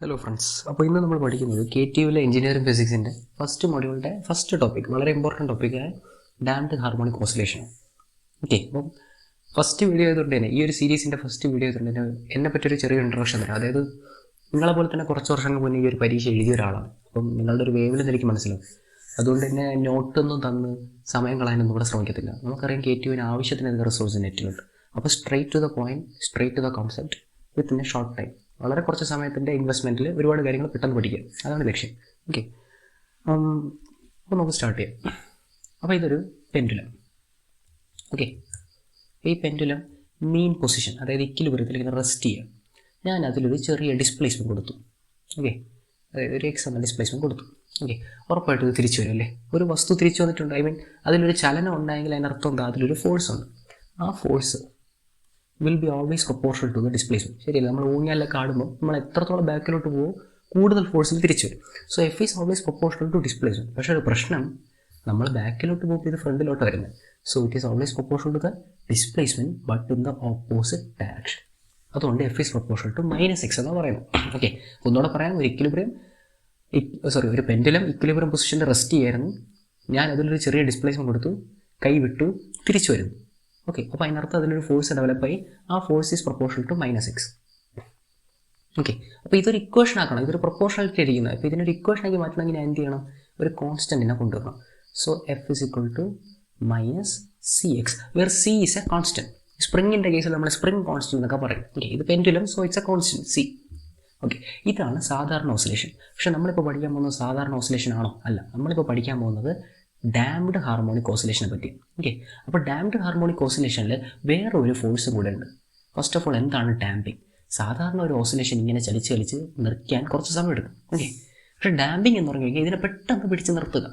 Hello friends, അപ്പോൾ ഇന്ന് നമ്മൾ പഠിക്കുന്നത് KTUവിലെ എഞ്ചിനീയറിംഗ് ഫിസിക്സിൻ്റെ ഫസ്റ്റ് മൊഡ്യൂളിൻ്റെ ഫസ്റ്റ് ടോപ്പിക്, വളരെ ഇമ്പോർട്ടൻറ്റ് ടോപ്പിക്കായ ഡാംഡ് ഹാർമോണിക് ഓസിലേഷൻ. ഓക്കെ, അപ്പം ഫസ്റ്റ് വീഡിയോ ആയതുകൊണ്ട് തന്നെ ഈ ഒരു സീരീസിൻ്റെ ഫസ്റ്റ് വീഡിയോ ആയതുകൊണ്ട് തന്നെ എന്നെ പറ്റിയൊരു ചെറിയ ഇൻട്രൊഡക്ഷൻ തരാം. അതായത് നിങ്ങളെ പോലെ തന്നെ കുറച്ച് വർഷങ്ങൾ മുന്നേ ഈ ഒരു പരീക്ഷ എഴുതിയ ഒരാളാണ്. അപ്പം നിങ്ങളുടെ ഒരു വേവിലെന്ന് എനിക്ക് മനസ്സിലാവും. അതുകൊണ്ട് തന്നെ നോട്ടൊന്നും തന്ന് സമയം കളയാനൊന്നും കൂടെ ശ്രമിക്കത്തില്ല. നമുക്കറിയാം KTUവിന് ആവശ്യത്തിന് റിസോഴ്സ് നെറ്റിലുണ്ട്. അപ്പോൾ straight to the point, straight to the concept within a short time. വളരെ കുറച്ച് സമയത്തിൻ്റെ ഇൻവെസ്റ്റ്മെൻറ്റിൽ ഒരുപാട് കാര്യങ്ങൾ പെട്ടെന്ന് പഠിക്കുക, അതാണ് ലക്ഷ്യം. ഓക്കെ, അപ്പോൾ നമുക്ക് സ്റ്റാർട്ട് ചെയ്യാം. അപ്പോൾ ഇതൊരു പെൻഡുലം. ഓക്കെ, ഈ പെൻഡുലം മീൻ പൊസിഷൻ, അതായത് ഇക്വിലിബ്രിയത്തിൽ ഇങ്ങനെ റെസ്റ്റ് ചെയ്യുക. ഞാൻ അതിലൊരു ചെറിയ ഡിസ്പ്ലേസ്മെൻറ്റ് കൊടുത്തു. ഓക്കെ, അതായത് ഒരു എക്സ് എന്ന ഡിസ്പ്ലേസ്മെൻറ്റ് കൊടുത്തു. ഓക്കെ, ഉറപ്പായിട്ടും ഇത് തിരിച്ചു വരും അല്ലേ? ഒരു വസ്തു തിരിച്ചു വന്നിട്ടുണ്ട്, ഐ മീൻ അതിലൊരു ചലനം ഉണ്ടായെങ്കിൽ അതിനർത്ഥം എന്താ? അതിലൊരു ഫോഴ്സ് ഉണ്ട്. ആ force will be always proportional to the displacement. ശരിയല്ല? നമ്മൾ ഊഞ്ഞാലൊക്കെ ആടുമ്പോൾ നമ്മൾ എത്രത്തോളം ബാക്കിലോട്ട് പോകും കൂടുതൽ ഫോഴ്സിൽ തിരിച്ചു വരും. So F is always proportional to displacement. പക്ഷേ ഒരു പ്രശ്നം, നമ്മൾ ബാക്കിലോട്ട് പോകുമ്പോൾ ഇത് ഫ്രണ്ടിലോട്ട് വരുന്നത്. So it is always proportional to the displacement but in the opposite direction. അതുകൊണ്ട് F is proportional to -x എന്ന് പറയുന്നു. ഓക്കെ, ഒന്നുകൂടെ പറയാം. ഒരു പെൻഡുലം ഇക്വിലിബ്രിയം പൊസിഷനിൽ റെസ്റ്റ് ചെയ്യായിരുന്നു. ഞാൻ അതിലൊരു ചെറിയ ഡിസ്പ്ലേസ്മെൻറ്റ് കൊടുത്തു, കൈ വിട്ടു, തിരിച്ചു വരുന്നു. ഓക്കെ, അപ്പോൾ അതിനർത്ഥം അതിലൊരു ഫോഴ്സ് ഡെവലപ്പായി. ആ force is proportional to -x. Okay, അപ്പോൾ ഇതൊരു ഇക്വേഷൻ ആക്കണം. ഇതൊരു പ്രൊപ്പോർഷണാലിറ്റി ഇരിക്കുന്നത്. അപ്പോൾ ഇതിനൊരു ഇക്വേഷൻ ആക്കി മാറ്റണമെങ്കിൽ ഞാൻ എന്ത് ചെയ്യണം? ഒരു കോൺസ്റ്റൻറ്റിനെ കൊണ്ടുവരണം. So F is equal to -cx, where c is a constant. സ്പ്രിങ്ങിൻ്റെ കേസിൽ നമ്മൾ സ്പ്രിങ് കോൺസ്റ്റൻറ്റ് എന്നൊക്കെ പറയും. ഓക്കെ, ഇത് pendulum, so it's a constant c. Okay, ഇതാണ് സാധാരണ ഓസിലേഷൻ. പക്ഷേ നമ്മളിപ്പോൾ പഠിക്കാൻ പോകുന്നത് സാധാരണ ഓസിലേഷൻ ആണോ? അല്ല, നമ്മളിപ്പോൾ പഠിക്കാൻ പോകുന്നത് ഡാംഡ് ഹാർമോണിക് ഓസിലേഷനെ പറ്റി. ഓക്കെ, അപ്പോൾ ഡാംഡ് ഹാർമോണിക് ഓസിലേഷനിൽ വേറെ ഒരു ഫോഴ്സും കൂടെ ഉണ്ട്. ഫസ്റ്റ് ഓഫ് ഓൾ, എന്താണ് ഡാമ്പിങ്? സാധാരണ ഒരു ഓസിലേഷൻ ഇങ്ങനെ ചലിച്ച് നിർത്താൻ കുറച്ച് സമയം എടുക്കും. ഓക്കെ, പക്ഷേ ഡാമ്പിങ് എന്ന് പറഞ്ഞു കഴിഞ്ഞാൽ ഇതിനെ പെട്ടെന്ന് പിടിച്ച് നിർത്തുക,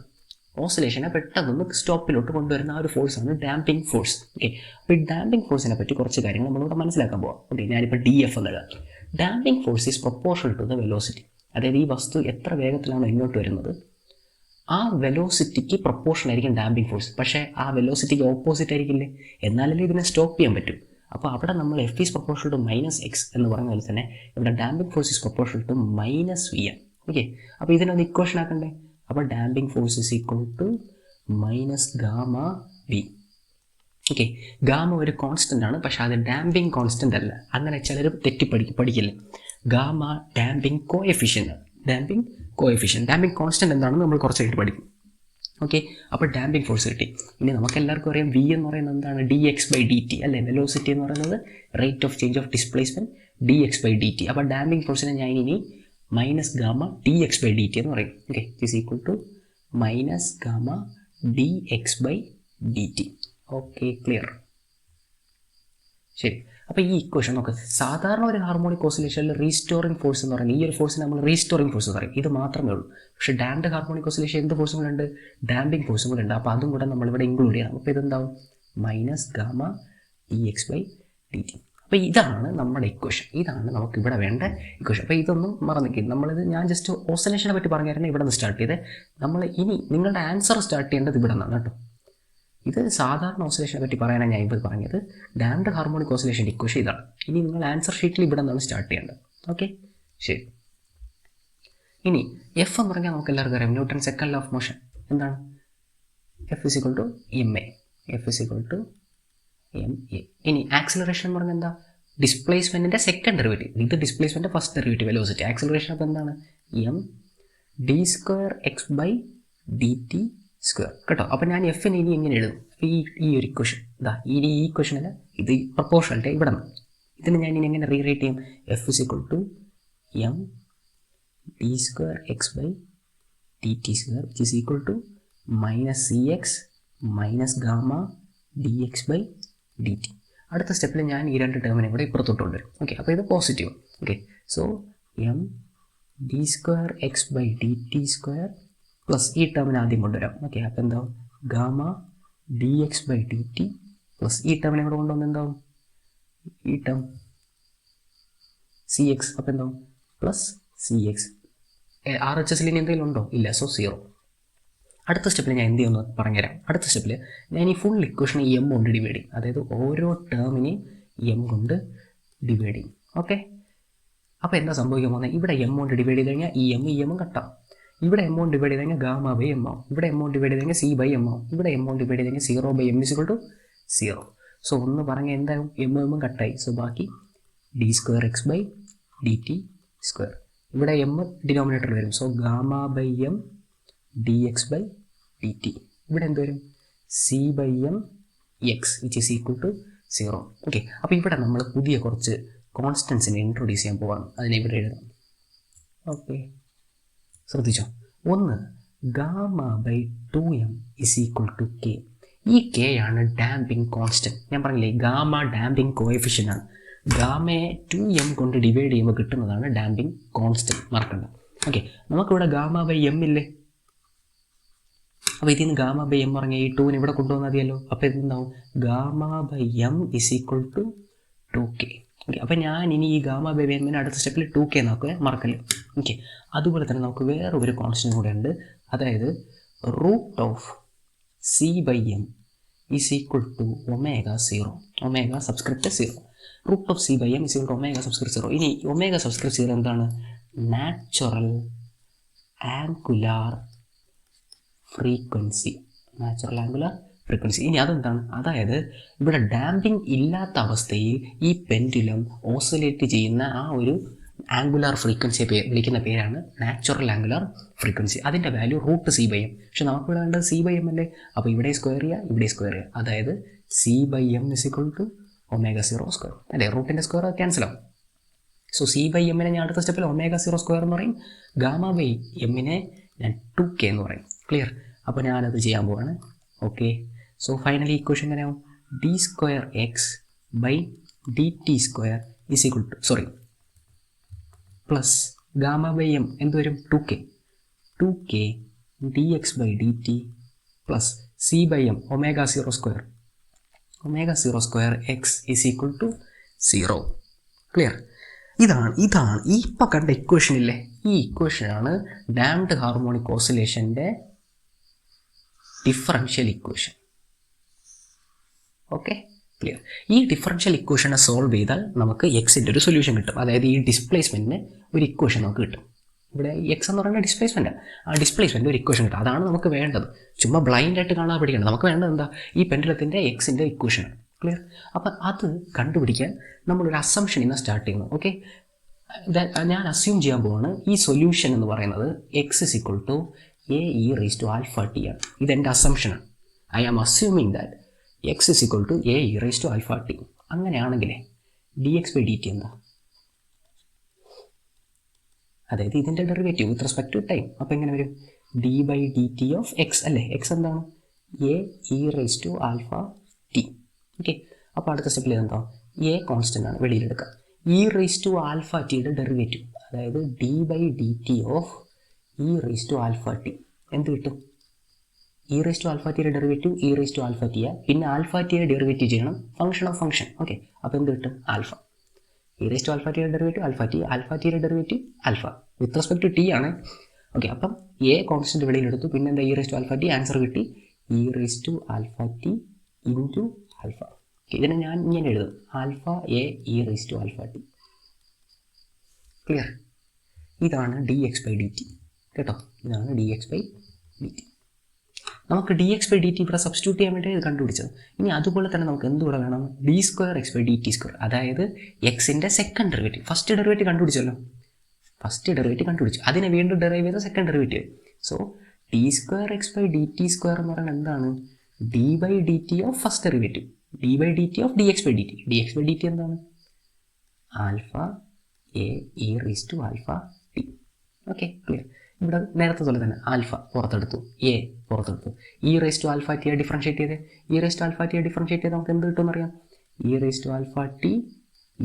ഓസിലേഷനെ പെട്ടെന്ന് സ്റ്റോപ്പിലോട്ട് കൊണ്ടുവരുന്ന ആ ഒരു ഫോഴ്സാണ് ഡാമ്പിങ് ഫോഴ്സ്. ഓക്കെ, അപ്പോൾ ഈ ഡാമ്പിങ് ഫോഴ്സിനെ പറ്റി കുറച്ച് കാര്യങ്ങൾ നമ്മളിവിടെ മനസ്സിലാക്കാൻ പോകാം. ഓക്കെ, ഞാനിപ്പോൾ DF എന്ന് എഴുതാം. Damping force is proportional to the velocity. അതായത് ഈ വസ്തു എത്ര വേഗത്തിലാണോ ഇങ്ങോട്ട് വരുന്നത്, ആ വെലോസിറ്റിക്ക് പ്രൊപ്പോർഷൻ ആയിരിക്കും ഡാമ്പിങ് ഫോഴ്സ്. പക്ഷേ ആ വെലോസിറ്റിക്ക് ഓപ്പോസിറ്റ് ആയിരിക്കില്ലേ? എന്നാലല്ലേ ഇതിനെ സ്റ്റോപ്പ് ചെയ്യാൻ പറ്റും. അപ്പോൾ അവിടെ നമ്മൾ F is proportional to -x എന്ന് പറഞ്ഞ പോലെ തന്നെ ഇവിടെ damping force is proportional to -vm. Okay, അപ്പോൾ ഇതിനൊന്ന് ഇക്വേഷൻ ആക്കണ്ടേ? അപ്പോൾ damping force is equal to -γv. Okay, gamma ഒരു കോൺസ്റ്റൻ്റ് ആണ്, പക്ഷേ അത് ഡാമ്പിങ് കോൺസ്റ്റൻ്റ് അല്ല. അങ്ങനെ ചിലർ പഠിക്കില്ലേ. ഗാമ ഡാമ്പിങ് കോഎഫിഷ്യൻ്റ് ആണ്. ഡാമ്പിങ് കോൺസ്റ്റൻ്റ് എന്താണെന്ന് നമ്മൾ കുറച്ചായിട്ട് പഠിക്കും. ഓക്കെ, അപ്പോൾ ഡാമ്പിങ് ഫോഴ്സ് കിട്ടി. ഇനി നമുക്കെല്ലാവർക്കും അറിയാം v എന്ന് പറയുന്നത് എന്താണ്? dx/dt അല്ലേ? വെലോസിറ്റി എന്ന് പറയുന്നത് rate of change of displacement, dx/dt. അപ്പോൾ ഡാമ്പിങ് ഫോഴ്സിനെ ഞാൻ ഇനി -γ dx/dt എന്ന് പറയും. Okay, is equal to -γ dx/dt. Okay, clear? ശരി, അപ്പോൾ ഈ ഇക്വേഷൻ നോക്ക്. സാധാരണ ഒരു ഹാർമോണിക് ഓസിലേഷനിൽ റീസ്റ്റോറിംഗ് ഫോഴ്സ് എന്ന് പറയുന്നത്, ഈ ഒരു ഫോഴ്സിന് നമ്മൾ റീസ്റ്റോറിംഗ് ഫോഴ്സ് പറയും. ഇത് മാത്രമേ ഉള്ളൂ. പക്ഷേ ഡാംഡ് ഹാർമോണിക് ഓസിലേഷൻ എന്ത് ഫോഴ്സും കൂടെ ഉണ്ട്? ഡാമ്പിങ് ഫോഴ്സും കൂടെ ഉണ്ട്. അപ്പോൾ അതും കൂടെ നമ്മളിവിടെ ഇൻക്ലൂഡ് ചെയ്യണം. അപ്പോൾ ഇതെന്താവും? -γ dx/dt. അപ്പോൾ ഇതാണ് നമ്മുടെ ഇക്വേഷൻ. ഇതാണ് നമുക്കിവിടെ വേണ്ട ഇക്വേഷൻ. അപ്പോൾ ഇതൊന്നും മറന്നിരിക്കും. ഞാൻ ജസ്റ്റ് ഓസിലേഷനെ പറ്റി പറഞ്ഞായിരുന്നു ഇവിടെ നിന്ന് സ്റ്റാർട്ട് ചെയ്ത്. നമ്മൾ ഇനി നിങ്ങളുടെ ആൻസർ സ്റ്റാർട്ട് ചെയ്യേണ്ടത് ഇവിടെ നിന്നാണ് കേട്ടോ. ഇത് സാധാരണ ഓസിലേഷനെ പറ്റി പറയാനാണ് ഞാൻ ഇപ്പോൾ പറഞ്ഞത്. ഡാംഡ് ഹാർമോണിക് ഓസിലേഷൻ്റെ ഇക്വേഷൻ ഇതാണ്. ഇനി നിങ്ങൾ ആൻസർ ഷീറ്റിൽ ഇവിടെ നിന്നാണ് സ്റ്റാർട്ട് ചെയ്യേണ്ടത്. ഓക്കെ, ശരി. ഇനി എഫ് എന്ന് പറഞ്ഞാൽ നമുക്ക് എല്ലാവർക്കും അറിയാം, Newton second law of motion. എന്താണ്? F is equal to ma. ഇനി ആക്സിലറേഷൻ എന്ന് പറഞ്ഞാൽ എന്താ? ഡിസ്പ്ലേസ്മെൻറ്റിൻ്റെ സെക്കൻഡ് ഡെറിവേറ്റീവ്. ഇത് ഡിസ്പ്ലേസ്മെൻറ്റിൻ്റെ ഫസ്റ്റ് ഡെറിവേറ്റീവ് വെലോസിറ്റി. ആക്സിലറേഷൻ അപ്പോൾ എന്താണ്? md²x/dt². കേട്ടോ, അപ്പോൾ ഞാൻ എഫിന് ഇനി എങ്ങനെ എഴുതും? ഈ ഒരു ഇക്വേഷൻ ഈ ഇക്വേഷനല്ല, ഇത് പ്രൊപ്പോർഷണൽ ഇവിടെ നിന്ന്. ഇതിന് ഞാൻ ഇനി എങ്ങനെ റീറേറ്റ് ചെയ്യും? F is equal to md²x/dt² which is equal to -cx -γ dx/dt. അടുത്ത സ്റ്റെപ്പിൽ ഞാൻ ഈ രണ്ട് ടേമിനെ കൂടെ ഇപ്പുറത്തോട്ട് കൊണ്ടുവരും. ഓക്കെ, അപ്പോൾ ഇത് positive. Okay, so md²x/dt² plus ഈ ടേമിനെ ആദ്യം കൊണ്ടുവരാം. ഓക്കെ, അപ്പോൾ എന്താവും? ഗാമ dx/dt പ്ലസ് ഈ ടേമിനെ കൂടെ കൊണ്ടുവന്ന് എന്താവും? ഈ ടേം cx. അപ്പോൾ എന്താവും? Plus cx. RHSൽ ഇനി എന്തെങ്കിലും ഉണ്ടോ? ഇല്ല, സോ 0. അടുത്ത സ്റ്റെപ്പിൽ ഞാൻ എന്ത് ചെയ്യുമെന്ന് പറഞ്ഞുതരാം. അടുത്ത സ്റ്റെപ്പിൽ ഞാൻ ഈ ഫുൾ ഇക്വേഷനെ m കൊണ്ട് ഡിവൈഡ് ചെയ്യും. അതായത് ഓരോ ടേമിനെയും m കൊണ്ട് ഡിവൈഡ് ചെയ്യും. ഓക്കെ, അപ്പോൾ എന്താ സംഭവിക്കാൻ പോകുന്നത്? ഇവിടെ എം കൊണ്ട് ഡിവൈഡ് ചെയ്ത് കഴിഞ്ഞാൽ ഈ എമ്മും കട്ടാം. ഇവിടെ എം കൊണ്ട് ഡിവൈഡ് ചെയ്ത് കഴിഞ്ഞാൽ ഗാമ ബൈ എം ആവും. ഇവിടെ എം കൊണ്ട് ഡിവൈഡ് ചെയ്ത് കഴിഞ്ഞാൽ സി ബൈ എം ആവും. ഇവിടെ എം കൊണ്ട് ഡിവൈഡ് ചെയ്ത് കഴിഞ്ഞാൽ 0/m = 0. സോ ഒന്ന് പറഞ്ഞാൽ എന്താകും? എമ്മും കട്ടായി. സോ ബാക്കി d²x/dt². ഇവിടെ എം ഡിനോമിനേറ്ററിൽ വരും. So gamma by M dx/dt. ഇവിടെ എന്ത് വരും? c/m x =0. ഓക്കെ, അപ്പോൾ ഇവിടെ നമ്മൾ പുതിയ കുറച്ച് കോൺസ്റ്റൻസിനെ ഇൻട്രൊഡ്യൂസ് ചെയ്യാൻ പോവാണ്. അതിനെ ഇവിടെ എഴുതാം. ഓക്കെ, ശ്രദ്ധിച്ചോ. ഒന്ന്, ഗാമ ബൈ 2m = k. ഈ k ആണ് ഡാമ്പിംഗ് കോൺസ്റ്റൻറ്റ്. ഞാൻ പറഞ്ഞില്ലേ, ഗാമ ഡാമ്പിംഗ് കോഎഫിഷ്യൻ്റ് ആണ്. ഗാമയെ 2m കൊണ്ട് ഡിവൈഡ് ചെയ്യുമ്പോൾ കിട്ടുന്നതാണ് ഡാമ്പിംഗ് കോൺസ്റ്റൻറ്റ്. മറക്കണ്ട. ഓക്കെ, നമുക്കിവിടെ ഗാമ ബൈ എം ഇല്ലേ? അപ്പോൾ ഇതിൽ നിന്ന് ഗാമ ബൈ എം പറഞ്ഞാൽ ഈ 2 ഇവിടെ കൊണ്ടുവന്നാൽ മതിയല്ലോ. അപ്പോൾ ഇതെന്താവും? Gamma by m = 2k. Okay, അപ്പോൾ ഞാൻ ഇനി ഈ ഗാമ ബൈ എമ്മിന് അടുത്ത സ്റ്റെപ്പിൽ 2k നോക്കുക, മറക്കല്ലേ. ഓക്കെ, അതുപോലെ തന്നെ നമുക്ക് വേറെ ഒരു കോൺസ്റ്റൻറ്റ് കൂടെ ഉണ്ട്. അതായത് √c/m = ω0. Omega subscript 0. √c/m = ω subscript 0. ഇനി ω സബ്സ്ക്രിപ്റ്റ് 0 എന്താണ്? Natural angular frequency. ഇനി അതെന്താണ്? അതായത് ഇവിടെ ഡാമ്പിംഗ് ഇല്ലാത്ത അവസ്ഥയിൽ ഈ പെൻഡുലം ഓസിലേറ്റ് ചെയ്യുന്ന ആ ഒരു ആംഗുലാർ ഫ്രീക്വൻസിയെ വിളിക്കുന്ന പേരാണ് നാച്ചുറൽ ആംഗുലാർ ഫ്രീക്വൻസി. അതിൻ്റെ വാല്യൂ √c/m. പക്ഷെ നമുക്കിവിടെ വേണ്ടത് c/m അല്ലേ? അപ്പോൾ ഇവിടെ സ്ക്വയർ ചെയ്യുക, ഇവിടെ സ്ക്വയർ ചെയ്യുക. അതായത് c/m = ω0² അല്ലേ? റൂട്ടിൻ്റെ സ്ക്വയർ ക്യാൻസൽ ആവും. സോ c/m-നെ ഞാൻ അടുത്ത സ്റ്റെപ്പിൽ ω0² എന്ന് പറയും. ഗാമ ബൈ എമ്മിനെ ഞാൻ 2k എന്ന് പറയും. ക്ലിയർ? അപ്പോൾ ഞാനത് ചെയ്യാൻ പോവാണ്. ഓക്കെ, സോ ഫൈനലി ഇക്വേഷൻ എങ്ങനെയാവും? d²x/dt² plus gamma by m എന്ത് വരും? 2k dx/dt plus c/m ω0². ω0² x = 0. Clear? ഇതാണ് ഈ ഇപ്പം കണ്ട ഇക്വേഷൻ ഇല്ലേ? ഈ ഇക്വേഷനാണ് ഡാംഡ് ഹാർമോണിക് ഓസിലേഷൻ്റെ ഡിഫറൻഷ്യൽ ഇക്വേഷൻ. Okay, clear? ഈ ഡിഫറൻഷ്യൽ ഇക്വേഷനെ സോൾവ് ചെയ്താൽ നമുക്ക് എക്സിൻ്റെ ഒരു സൊല്യൂഷൻ കിട്ടും. അതായത് ഈ ഡിസ്പ്ലേസ്മെൻറ്റിന് ഒരു ഇക്വേഷൻ നമുക്ക് കിട്ടും. ഇവിടെ എക്സ് എന്ന് പറയുന്ന ഡിസ്പ്ലേസ്മെൻറ്റ്, ആ ഡിസ്പ്ലേസ്മെൻറ്റ് ഒരു ഇക്വേഷൻ കിട്ടും. അതാണ് നമുക്ക് വേണ്ടത്. ചുമ്മാ ബ്ലൈൻഡായിട്ട് കാണാൻ പഠിക്കണം. നമുക്ക് വേണ്ടത് എന്താ? ഈ പെൻഡുലത്തിൻ്റെ എക്സിൻ്റെ ഇക്വേഷൻ. ക്ലിയർ? അപ്പം അത് കണ്ടുപിടിക്കാൻ നമ്മളൊരു അസംഷനിൽ നിന്ന് സ്റ്റാർട്ട് ചെയ്യുന്നു. ഓക്കെ, ഞാൻ അസ്യൂം ചെയ്യാൻ പോവാണ് ഈ സൊല്യൂഷൻ എന്ന് പറയുന്നത് x = ae⁴t ആണ്. ഇതെൻ്റെ അസംഷനാണ്. I am assuming that x = ae⁴t. അങ്ങനെയാണെങ്കിലേ dx/dt എന്താ? അതായത് ഇതിൻ്റെ derivative with respect to time. അപ്പോൾ എങ്ങനെ വരും? d/dt ഓഫ് എക്സ് അല്ലേ? എക്സ് എന്താണ്? ae⁴t. ഓക്കെ, അപ്പോൾ അടുത്ത സ്റ്റെപ്പിൽ എന്താ? എ കോൺസ്റ്റൻ്റ് ആണ്, വെളിയിലെടുക്കുക. e⁴t ഡെറിവേറ്റീവ്, അതായത് d/dt ഓഫ് e⁴t എന്ത് കിട്ടും? e⁴t derivative e⁴t. പിന്നെ ആൽഫാറ്റിയുടെ ഡെറിവേറ്റീവ് ചെയ്യണം, ഫംഗ്ഷൻ ഓഫ് ഫംഗ്ഷൻ. ഓക്കെ, അപ്പോൾ എന്ത് കിട്ടും? ആൽഫ. e⁴t ഡെറിവേറ്റീവ് ആൽഫാറ്റിയുടെ derivative alpha with respect to t ആണ്. ഓക്കെ, അപ്പം എ കോൺസ്റ്റൻറ്റ് വെളിയിലെടുത്തു. പിന്നെ എന്താ? e⁴t ആൻസർ കിട്ടി. e⁴t into alpha. ഇതിനെ ഞാൻ ഇങ്ങനെ എഴുതും, ആൽഫ എ e⁴t. ക്ലിയർ? ഇതാണ് dx/dt. കേട്ടോ, ഇതാണ് dx/dt. നമുക്ക് dx/dt ഇവിടെ സബ്സ്റ്റിറ്റ്യൂട്ട് ചെയ്യാൻ വേണ്ടി കണ്ടുപിടിച്ചത്. ഇനി അതുപോലെ തന്നെ നമുക്ക് എന്തുകൂടെ വേണം? d²x/dt². അതായത് എക്സിൻ്റെ സെക്കൻഡ് ഡെറിവേറ്റീവ്. ഫസ്റ്റ് ഡെറിവേറ്റീവ് കണ്ടുപിടിച്ചല്ലോ, അതിനെ വീണ്ടും ഡെറൈവ് ചെയ്ത സെക്കൻഡ് ഡെറിവേറ്റീവ്. സോ d²x/dt² എന്ന് പറയുന്നത് എന്താണ്? d/dt of first derivative, d/dt of dx/dt. dx/dt എന്താണ്? Alpha A e⁴t. Okay, clear? ഇവിടെ നേരത്തെ പോലെ തന്നെ ആൽഫ പുറത്തെടുത്തു, എ പുറത്തെടുത്തു. e⁴t ഡിഫറൻഷ്യേറ്റ് ചെയ്ത് നമുക്ക് എന്ത് കിട്ടുമെന്ന് അറിയാം? e⁴t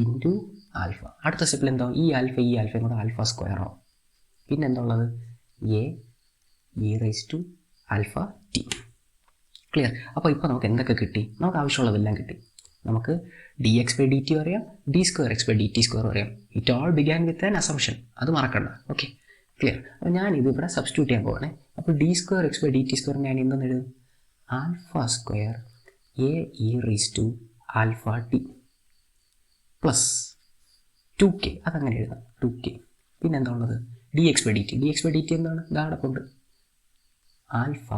into alpha. അടുത്ത സ്റ്റെപ്പിൽ എന്താവും? ഈ ആൽഫയും കൂടെ ആൽഫ സ്ക്വയർ ആവും. പിന്നെ എന്താ ഉള്ളത്? e⁴t. ക്ലിയർ? അപ്പോൾ ഇപ്പോൾ നമുക്ക് എന്തൊക്കെ കിട്ടി? നമുക്ക് ആവശ്യമുള്ളതെല്ലാം കിട്ടി. നമുക്ക് dx/dt അറിയാം, d²x/dt² അറിയാം. It all began with an assumption. അത് മറക്കണ്ട. Okay, clear? അപ്പോൾ ഞാനിത് ഇവിടെ സബ്സ്റ്റിറ്റ്യൂട്ട് ചെയ്യാൻ പോവാണേ. അപ്പോൾ d²x/dt² ഞാൻ എന്തെന്ന് എഴുതും? α² ae⁴t പ്ലസ് 2k. അതങ്ങനെ എഴുതാം. 2k. പിന്നെ എന്താ ഉള്ളത്? dx by dt എന്താണ്? ഇതാണ് കൊണ്ട് alpha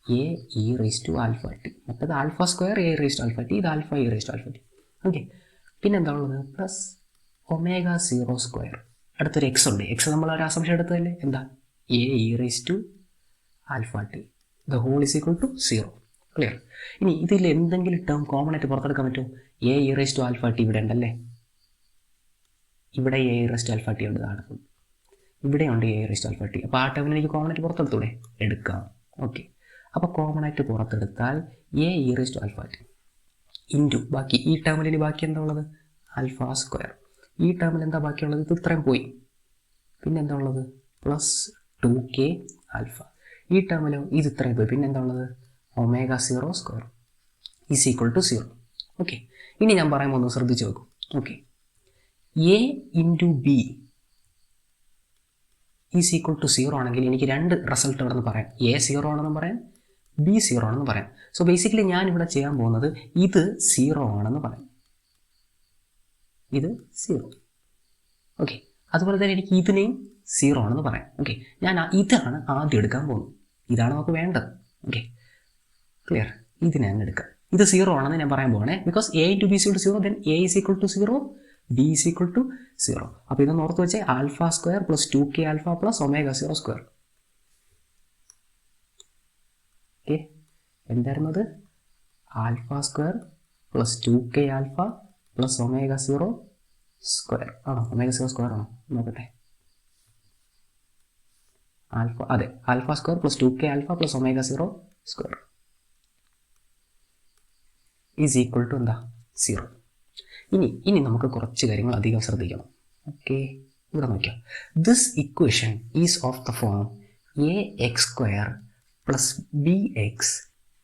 a E raise to alpha t. മറ്റേത് alpha square a raise to alpha t, ഇത് alpha a raise to alpha t. Okay. പിന്നെ എന്താ ഉള്ളത്? Plus omega 0 square. അടുത്തൊരു എക്സ് ഉണ്ട്. എക്സ് നമ്മൾ ഒരു അസംഷൻ എടുത്തതല്ലേ? എന്താ? A E raise to alpha t the whole is equal to 0. Clear? ഇനി ഇതിൽ എന്തെങ്കിലും ടേം കോമൺ ആയിട്ട് പുറത്തെടുക്കാൻ പറ്റുമോ? A E raise to alpha T ഇവിടെ ഉണ്ടല്ലേ, ഇവിടെ A E raise to alpha T ഉണ്ട്, നടക്കും. ഇവിടെയുണ്ട് A E raise to alpha T. അപ്പോൾ ആ ടേമിൽ എനിക്ക് കോമൺ ആയിട്ട് പുറത്തെടുത്തൂടെ? എടുക്കാം. ഓക്കെ. അപ്പോൾ കോമൺ ആയിട്ട് പുറത്തെടുത്താൽ a E raise to alpha t into ബാക്കി ഈ ടേമിൽ ബാക്കി എന്താ ഉള്ളത്? Alpha square. ഈ ടേമിൽ എന്താ ബാക്കിയുള്ളത്? ഇത് ഇത്രയും പോയി. പിന്നെ എന്താ ഉള്ളത്? Plus 2k alpha. ഈ ടേമിലോ ഇത് ഇത്രയും പോയി. പിന്നെ എന്താ ഉള്ളത്? Omega 0 square is equal to 0. Okay. ഇനി ഞാൻ പറയുമ്പോൾ ഒന്ന് ശ്രദ്ധിച്ച് വെക്കും. Okay. A into B is equal to 0 ആണെങ്കിൽ എനിക്ക് രണ്ട് റിസൾട്ട് ഇവിടെ നിന്ന് പറയാം. എ 0 ആണെന്ന് പറയാം, ബി 0 ആണെന്ന് പറയാം. സോ ബേസിക്കലി ഞാനിവിടെ ചെയ്യാൻ പോകുന്നത് ഇത് 0 ആണെന്ന് പറയാം, ഇത് 0. ഓക്കെ. അതുപോലെ തന്നെ എനിക്ക് ഇതിനെയും 0 ആണെന്ന് പറയാം. ഓക്കെ. ഞാൻ ഇതാണ് ആദ്യം എടുക്കാൻ പോകുന്നത്. ഇതാണ് നമുക്ക് വേണ്ടത്. ഓക്കെ. ക്ലിയർ? ഇതിനെ അങ്ങ് എടുക്കാം. ഇത് 0 ആണെന്ന് ഞാൻ പറയാൻ പോകണേ. Because a into B is equal to 0, then a is equal to 0, b is equal to 0. അപ്പോൾ ഇതൊന്ന് ഓർത്ത് വെച്ചാൽ alpha square plus 2k alpha plus omega 0 square. Okay. എന്തായിരുന്നത്? Alpha square plus 2k alpha plus omega 0 square ആണോ? Omega 0 square ആണോ? നോക്കട്ടെ. Alpha, അതെ, alpha square plus 2k alpha plus omega 0 square is equal to എന്താ? 0. ഇനി നമുക്ക് കുറച്ച് കാര്യങ്ങൾ അധികം ശ്രദ്ധിക്കണം. ഓക്കെ. ഇവിടെ നോക്കിയാൽ this equation is of the form A X square plus B X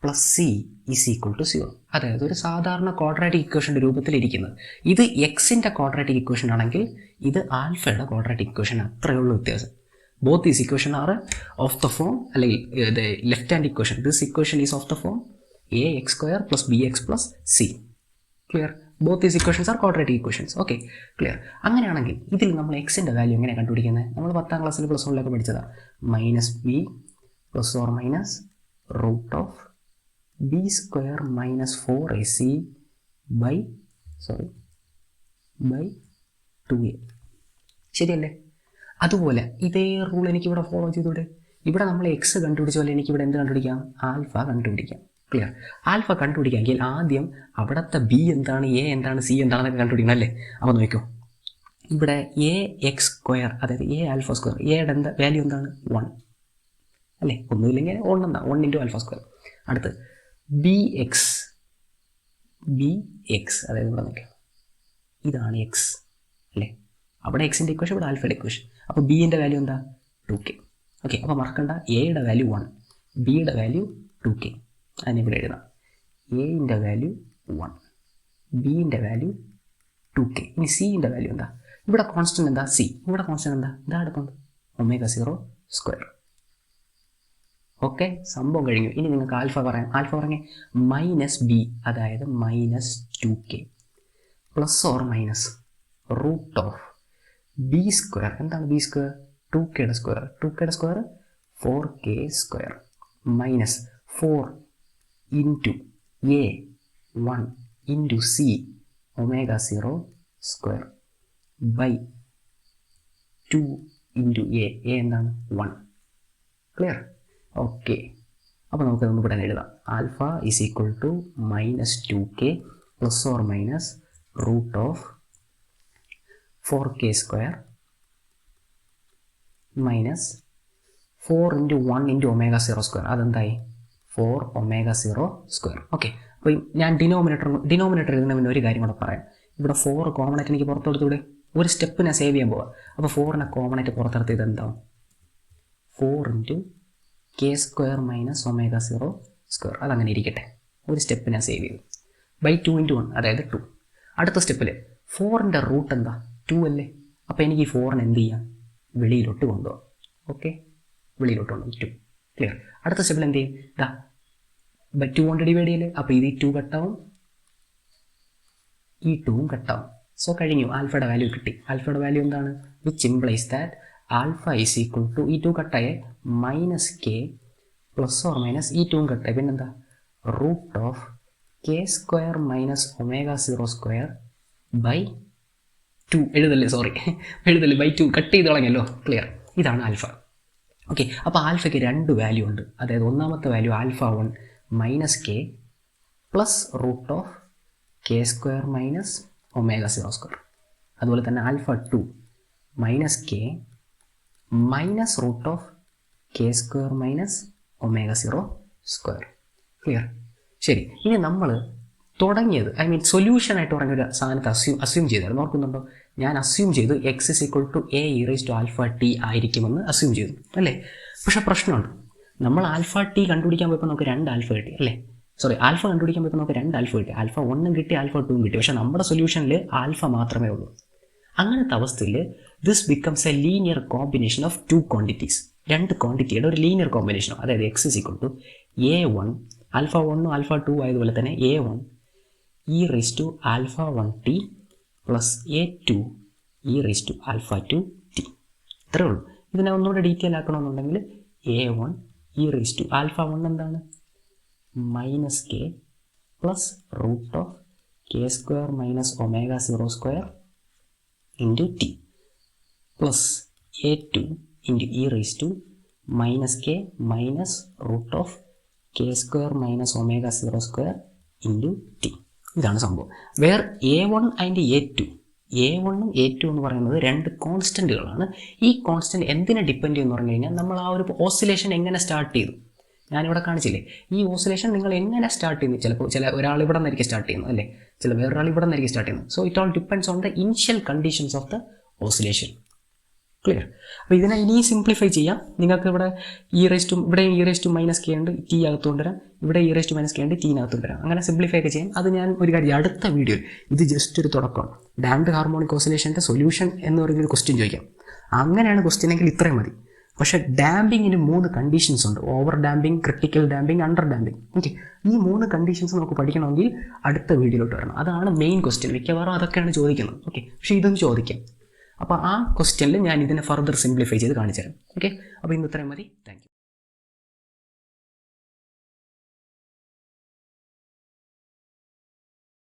plus C is equal to 0. അതായത് ഒരു സാധാരണ ക്വാഡ്രാറ്റിക് ഇക്വേഷൻ്റെ രൂപത്തിലിരിക്കുന്നത്. ഇത് എക്സിൻ്റെ ക്വാഡ്രാറ്റിക് ഇക്വേഷൻ ആണെങ്കിൽ ഇത് ആൽഫയുടെ ക്വാഡ്രാറ്റിക് ഇക്വേഷൻ. അത്രയേ ഉള്ളൂ വ്യത്യാസം. Both these equation are of the form, അല്ലെങ്കിൽ left hand equation, this equation is of the form A X square plus B X plus c. Clear? Both these equations are quadratic equations. Okay. Clear? അങ്ങനെയാണെങ്കിൽ ഇതിൽ നമ്മൾ എക്സിൻ്റെ value എങ്ങനെ കണ്ടുപിടിക്കുന്നത്? നമ്മൾ 10ാം ക്ലാസ്സിൽ plus 1 പഠിച്ചതാണ്. Minus B plus or minus root of B square minus 4ac by 2a. ശരിയല്ലേ? അതുപോലെ ഇതേ റൂൾ എനിക്കിവിടെ ഫോളോ ചെയ്തൂടെ? ഇവിടെ നമ്മൾ എക്സ് കണ്ടുപിടിച്ച പോലെ എനിക്കിവിടെ എന്ത് കണ്ടുപിടിക്കാം? ആൽഫ കണ്ടുപിടിക്കാം. ക്ലിയർ? ആൽഫ കണ്ടുപിടിക്കാമെങ്കിൽ ആദ്യം അവിടുത്തെ ബി എന്താണ്, എ എന്താണ്, സി എന്താണെന്നൊക്കെ കണ്ടുപിടിക്കണം അല്ലേ? അപ്പോൾ നോക്കൂ, ഇവിടെ എ എക്സ് സ്ക്വയർ, അതായത് എ ആൽഫ സ്ക്വയർ, എയുടെ എന്താ വാല്യൂ എന്താണ്? 1 അല്ലേ? ഒന്നുമില്ലെങ്കിൽ 1 എന്താ? 1 ഇൻറ്റു ആൽഫ സ്ക്വയർ. അടുത്ത് ബി എക്സ്, അതായത് ഇവിടെ നോക്കാം, ഇതാണ് എക്സ് അല്ലേ? അവിടെ എക്സിൻ്റെ ഇക്വേഷൻ, ഇവിടെ ആൽഫയുടെ ഇക്വേഷൻ. അപ്പോൾ ബിൻ്റെ വാല്യൂ എന്താ? 2k. ഓക്കെ. അപ്പോൾ മറക്കണ്ട, എയുടെ വാല്യൂ 1, ബിയുടെ വാല്യൂ 2k. അതിനിവിടെ എഴുതാം. എയുടെ വാല്യൂ 1, ബിൻ്റെ വാല്യൂ 2k. ഇനി സിൻ്റെ വാല്യൂ എന്താ? ഇവിടെ കോൺസ്റ്റന്റ് എന്താ? സി. ഇവിടെ കോൺസ്റ്റന്റ് എന്താ? ഇതാ എടുക്കുന്നത് ഒമേഗ 0 സ്ക്വയർ. ഓക്കെ. സംഭവം കഴിഞ്ഞു. ഇനി നിങ്ങൾക്ക് ആൽഫ പറയാം. ആൽഫ പറഞ്ഞേ മൈനസ് ബി, അതായത് minus 2k plus or minus root of B square. എന്താണ് ബി സ്ക്വയർ? 2kയുടെ സ്ക്വയർ. 2kയുടെ square 4k square minus 4 into a 1 into c omega 0 square by 2 into a. എന്താണ്? 1. ക്ലിയർ? ഓക്കെ. അപ്പോൾ നമുക്കതൊന്ന് ഇവിടെ എഴുതാം. Alpha is equal to minus 2k plus or minus root of 4k square minus 4 into 1 into omega 0 square. അതെന്തായി? 4 omega 0 square. Okay. അപ്പോൾ ഞാൻ denominator എഴുതുന്ന പിന്നെ ഒരു കാര്യം കൂടെ പറയാം. ഇവിടെ 4 കോമൺ ആയിട്ട് എനിക്ക് പുറത്തെടുത്തൂടെ? ഒരു സ്റ്റെപ്പ് ഞാൻ സേവ് ചെയ്യാൻ പോവാം. അപ്പോൾ 4നെ കോമൺ ആയിട്ട് പുറത്തെടുത്ത് ഇതെന്താവും? 4 into K square minus omega 0 square. അതങ്ങനെ ഇരിക്കട്ടെ. ഒരു സ്റ്റെപ്പ് ഞാൻ സേവ് ചെയ്തു. ബൈ 2 ഇൻറ്റു 1, അതായത് 2. അടുത്ത സ്റ്റെപ്പിൽ 4ൻ്റെ റൂട്ട് എന്താ? 2 അല്ലേ? അപ്പോൾ എനിക്ക് ഈ 4നെ എന്ത് ചെയ്യാം? വെളിയിലോട്ട് കൊണ്ടുപോകാം. ഓക്കെ. വെളിയിലോട്ട് കൊണ്ടുപോകും 2. ക്ലിയർ? അടുത്ത സ്റ്റെപ്പിൽ എന്ത് ചെയ്യും? ഇതാ ബൈ 2 കൊണ്ട് ഡിവൈഡ് ചെയ്യല്ലേ? അപ്പോൾ ഇത് ഈ 2 കട്ടാവും, ഈ 2 കട്ടാവും. സോ കഴിഞ്ഞു, ആൽഫയുടെ വാല്യൂ കിട്ടി. ആൽഫയുടെ വാല്യൂ എന്താണ്? Which implies that alpha is equal to ഈ 2 കട്ടായ minus k plus or minus ഈ 2 കട്ടായ പിന്നെന്താ root of K square minus omega 0 square by 2. എഴുതല്ലേ ബൈ 2 കട്ട് ചെയ്ത് കളഞ്ഞല്ലോ. ക്ലിയർ? ഇതാണ് ആൽഫ. ഓക്കെ, അപ്പോൾ ആൽഫയ്ക്ക് 2 വാല്യൂ ഉണ്ട്. അതായത് ഒന്നാമത്തെ value alpha 1 minus k plus root of K square minus omega 0 square. അതുപോലെ തന്നെ alpha 2 minus K minus root of K square minus omega 0 square. Clear? ശരി, ഇനി നമ്മൾ തുടങ്ങിയത് സൊല്യൂഷനായിട്ട് പറഞ്ഞൊരു സാധനത്തെ അസ്യൂം ചെയ്തായിരുന്നു. ഓർക്കുന്നുണ്ടോ? ഞാൻ അസ്യൂം ചെയ്തു X is equal to A E rice to alpha T ആയിരിക്കുമെന്ന് അസ്യൂം ചെയ്തു അല്ലേ? പക്ഷേ പ്രശ്നമുണ്ട്. നമ്മൾ ആൽഫ ടി കണ്ടുപിടിക്കാൻ പോയപ്പോൾ നമുക്ക് 2 ആൽഫ കിട്ടി അല്ലേ? ആൽഫ കണ്ടുപിടിക്കാൻ പോയപ്പോൾ നമുക്ക് 2 ആൽഫ കിട്ടി. ആൽഫ 1 കിട്ടി, ആൽഫ 2 കിട്ടി. പക്ഷേ നമ്മുടെ സൊല്യൂഷനിൽ ആൽഫ മാത്രമേ ഉള്ളൂ. അങ്ങനത്തെ അവസ്ഥയിൽ this becomes a linear combination of 2 quantities. 2 ക്വാണ്ടിറ്റിയുടെ ഒരു ലീനിയർ കോമ്പിനേഷൻ. അതായത് x is equal to A1 alpha 1 alpha 2 ആയതുപോലെ തന്നെ A1 e rice to alpha 1 t plus A2 e rice to alpha 2 t. ഇത്രയേ ഉള്ളൂ. ഇതിനെ ഒന്നുകൂടെ ഡീറ്റെയിൽ ആക്കണമെന്നുണ്ടെങ്കിൽ A1 e rice to alpha 1 എന്താണ്? Minus k plus root of K square minus omega 0 square into T plus A2 into E rice to minus K minus root of K square minus omega 0 square into T. ഇതാണ് സംഭവം. Where A1 and A2 A1 A2 എന്ന് പറയുന്നത് 2 കോൺസ്റ്റൻറ്റുകളാണ്. ഈ constant എന്തിനെ depend ചെയ്യുമെന്ന് പറഞ്ഞു കഴിഞ്ഞാൽ നമ്മൾ ആ ഒരു ഓസിലേഷൻ എങ്ങനെ സ്റ്റാർട്ട് ചെയ്തു ഞാനിവിടെ കാണിച്ചില്ലേ. ഈ ഓസിലേഷൻ നിങ്ങൾ എങ്ങനെ സ്റ്റാർട്ട് ചെയ്യുന്നു? ചില ഒരാൾ ഇവിടെ നിന്നായിരിക്കും സ്റ്റാർട്ട് ചെയ്യുന്നത് അല്ലേ? വേറൊരാൾ ഇവിടെ നിന്നായിരിക്കും സ്റ്റാർട്ട് ചെയ്യുന്നത്. So it all depends on the initial conditions of the oscillation. Clear? അപ്പോൾ ഇതിനെ ഇനിയും സിംപ്ലിഫൈ ചെയ്യാം. നിങ്ങൾക്ക് ഇവിടെ ഇവിടെ E rice to minus K ഉണ്ട്, ടി അകത്ത് കൊണ്ടുവരാം. ഇവിടെ E rice to minus K ഉണ്ട്, ടീനകത്ത് കൊണ്ടുവരാം. അങ്ങനെ സിംപ്ലിഫൈ ഒക്കെ ചെയ്യാം. അത് ഞാൻ ഒരു കാര്യം അടുത്ത വീഡിയോയിൽ, ഇത് ജസ്റ്റ് ഒരു തുടക്കമാണ്. ഡാംപ്ഡ് ഹാർമോണിക് ഓസിലേഷൻ്റെ സൊല്യൂഷൻ എന്ന് പറയുന്നൊരു ക്വസ്റ്റ്യൻ ചോദിക്കാം. അങ്ങനെയാണ് ക്വസ്റ്റ്യൻ എങ്കിൽ ഇത്രയും മതി. പക്ഷേ ഡാമ്പിങ്ങിന് 3 കണ്ടീഷൻസ് ഉണ്ട്. Over damping, critical damping, under damping. Okay, ഈ 3 കണ്ടീഷൻസ് നമുക്ക് പഠിക്കണമെങ്കിൽ അടുത്ത വീഡിയോയിലോട്ട് വരണം. അതാണ് മെയിൻ ക്വസ്റ്റ്യൻ. മിക്കവാറും അതൊക്കെയാണ് ചോദിക്കുന്നത്. ഓക്കെ, പക്ഷേ ഇതും ചോദിക്കാം. അപ്പോൾ ആ ക്വസ്റ്റ്യനിൽ ഞാൻ ഇതിനെ ഫർദർ സിംപ്ലിഫൈ ചെയ്ത് കാണിച്ചു തരാം. ഓക്കെ, അപ്പോൾ ഇന്ന് ഇത്രയും മതി. Thank you.